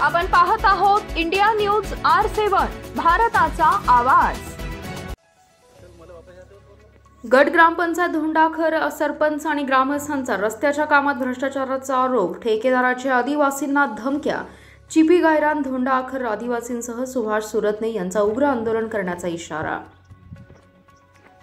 आपण पाहत आहोत इंडिया न्यूज R7, भारताचा आवाज। गट ग्रामपंचायत धोंडाखर सरपंच आणि ग्रामस्थांचा रस्त्याच्या कामात भ्रष्टाचाराचा आरोप, ठेकेदाराच्या आदिवासींना धमक्या, चिपी गायरान धोंडाखर आदिवासींसह सुभाष सुरतने यांचा उग्र आंदोलन करण्याचा इशारा।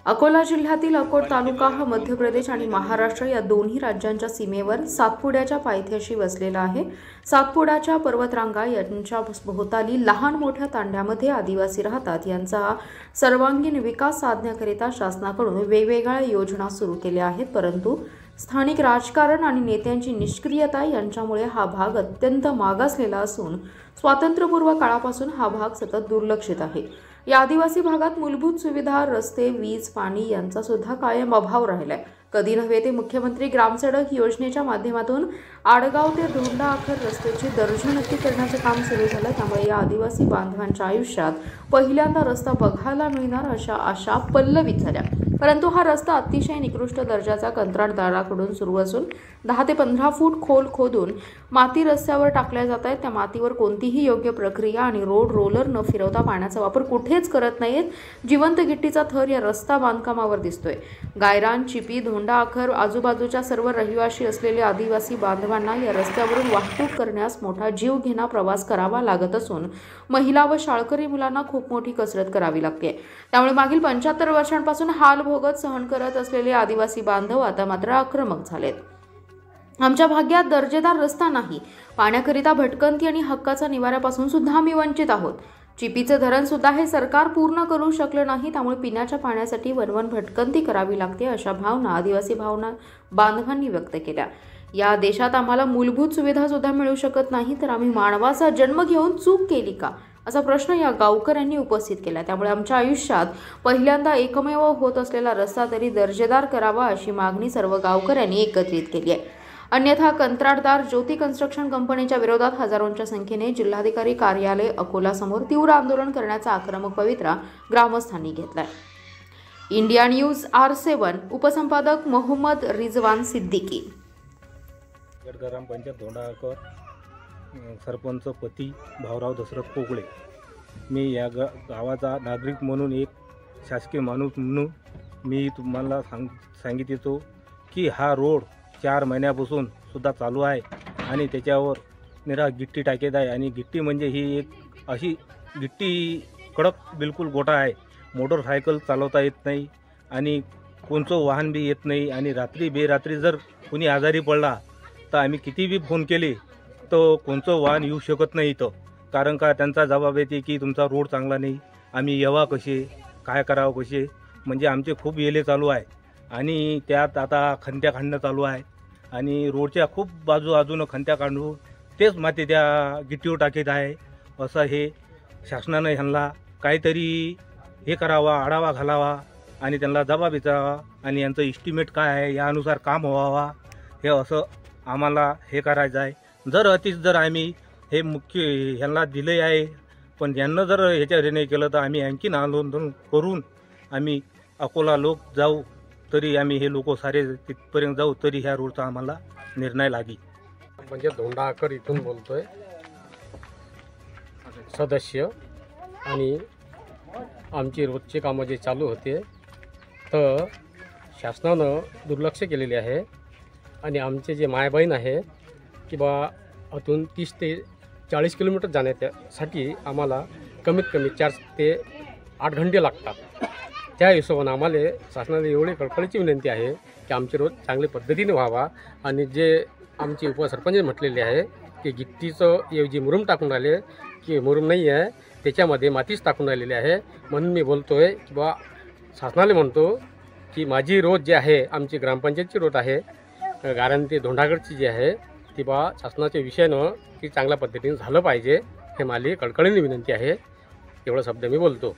अकोला जिल्ह्यातील अकोट तालुका हा मध्य प्रदेश आणि महाराष्ट्र या दोन्ही राज्यांच्या सीमेवर सातपुड्याच्या पायथ्याशी वसलेला आहे। सातपुड्याच्या पर्वतरांगा यांच्या भोवताली लहान मोठ्या तांड्यामध्ये आदिवासी राहतात। यांचा सर्वांगीण विकास साधण्याकरिता शासनाकडून वेगवेगळ्या योजना सुरू केल्या आहेत, परंतु स्थानिक राजकारण आणि नेत्यांची निष्क्रियता यांच्यामुळे हा भाग अत्यंत मागासलेला असून स्वातंत्र्यपूर्व काळापासून हा भाग सतत दुर्लक्षित आहे। या आदिवासी भागात मूलभूत सुविधा, रस्ते, वीज, पाणी यांचा सुद्धा कायम अभाव राहिलाय। कधी नव्हे ते मुख्यमंत्री ग्रामसडक योजनेच्या माध्यमातून आडगाव ते धोंडाखर रस्त्याची दर्जनकी करण्याचे काम सुरू झालं। त्यामुळे या आदिवासी बांधवांच्या आयुष्यात पहिल्यांदा रस्ता बघायला मिळणार अशा आशा पल्लवित झाल्या, परंतु हा रस्ता अतिशय निकृष्ट दर्जाचा कंत्राटदाराकडून सुरू असून 10 ते 15 फूट खोल खोदून माती रस्त्यावर टाकल्या जात आहेत। त्या मातीवर कोणतीही योग्य प्रक्रिया आणि रोड रोलर न फिरवता पाण्याचा वापर कुठेच करत नाहीत। जिवंत गिट्टीचा थर या रस्ता बांधकामावर दिसतोय। गायरान, चिपी, धोंडाखर आजूबाजूच्या सर्व रहिवासी असलेले आदिवासी बांधवांना या रस्त्यावरून वाहतूक करण्यास मोठा जीवघेणा प्रवास करावा लागत असून महिला व शाळकरी मुलांना खूप मोठी कसरत करावी लागते। त्यामुळे मागील 75 वर्षांपासून हाल भोगत सहन करत असलेले आदिवासी बांधव आता मात्र आक्रमक झालेत। आमच्या भाग्यात दर्जेदार रस्ता नाही, पाण्याकरिता भटकंती आणि हक्काचा निवाऱ्यापासून सुद्धा आम्ही वंचित आहोत। चिपीचे धरण सुद्धा हे सरकार पूर्ण करू शकले नाही, त्यामुळे पिण्याच्या पाण्यासाठी वनवन भटकंती करावी लागते अशा भावना आदिवासी बांधवांनी व्यक्त केल्या। या देशात आम्हाला मूलभूत सुविधा सुद्धा मिळू शकत नाही, तर आम्ही मानवाचा जन्म घेऊन चूक केली का असा प्रश्न या गावकऱ्यांनी उपस्थित केला। त्यामुळे आमच्या आयुष्यात पहिल्यांदा एकमेव होत असलेला रस्ता तरी दर्जेदार करावा अशी मागणी सर्व गावकऱ्यांनी एकत्रित केली आहे। अन्यथा कंत्राटदार ज्योती कन्स्ट्रक्शन कंपनीच्या विरोधात हजारोंच्या संख्येने जिल्हाधिकारी कार्यालय अकोला समोर तीव्र आंदोलन करण्याचा आक्रमक पवित्रा ग्रामस्थांनी घेतलाय। इंडिया न्यूज R7 उपसंपादक मोहम्मद रिजवान सिद्दीकी। ग्रामपंचायत धोंडाखर सरपंच पती भाऊराव दशरथ कोगळे। मी या गावाचा नागरिक म्हणून, एक शासकीय माणूस म्हणून मी तुम्हाला सांगित येतो की हा रोड 4 महिन्यापासून सुद्धा चालू आहे आणि त्याच्यावर निरा गिट्टी टाकेत आहे। आणि गिट्टी म्हणजे ही एक अशी गिट्टी कडक बिलकुल गोटा आहे। मोटरसायकल चालवता येत नाही आणि कोणचं वाहन बी येत नाही। आणि रात्री बेरात्री जर कोणी आजारी पडला तर आम्ही किती बी फोन केले तर कोणचं वाहन येऊ शकत नाही इथं, कारण का त्यांचा जबाब येते की तुमचा रोड चांगला नाही, आम्ही येवा कसे, काय करावं कसे। म्हणजे आमचे खूप येले चालू आहे आणि त्यात आता खंत्या काढणं चालू आहे आणि रोडच्या खूप बाजूनं खंत्या काढून तेच माती त्या गिट्टीवर टाकीत आहे। असं हे शासनानं ह्यांना काहीतरी हे करावा, आढावा घालावा आणि त्यांना जबाब विचारावा आणि यांचं इस्टिमेट काय आहे यानुसार काम व्हावा, हे असं आम्हाला हे करायचं आहे। जर आम्ही हे मुख्य ह्यांना दिले आहे, पण यांना जर ह्याच्या नाही केलं तर आम्ही आणखीन आंदोलन करून आम्ही अकोला लोक जाऊ, तरी आम्ही हे लोक सारे तिथपर्यंत जाऊ, तरी ह्या रोडचा आम्हाला निर्णय लागी। म्हणजे धोंडाखर इथून बोलतोय सदस्य। आणि आमची रोजचे कामं जे चालू होते तर शासनानं दुर्लक्ष केलेले आहे आणि आमचे जे मायबहीण आहे की बा अजून 30 ते 40 किलोमीटर जाण्यासाठी आम्हाला कमीत कमी 4 ते 8 घंटे लागतात। त्या हिशोबानं आम्हाला शासनाला एवढी कळकळीची विनंती आहे की आमचे रोड चांगल्या पद्धतीने व्हावा। आणि जे आमचे उपसरपंच म्हटलेले आहे की गिट्टीचं ऐवजी मुरुम टाकून राहिले की मुरुम नाही आहे, त्याच्यामध्ये मातीच टाकून राहिलेली आहे। म्हणून मी बोलतो आहे की बा शासनाला म्हणतो की माझी रोड जी आहे, आमची ग्रामपंचायतची रोड आहे गायरान ते धोंडाखरची जी आहे ती बा शासनाच्या विषयानं की चांगल्या पद्धतीने झालं पाहिजे, हे माझी कळकळीने विनंती आहे। एवढा शब्द मी बोलतो।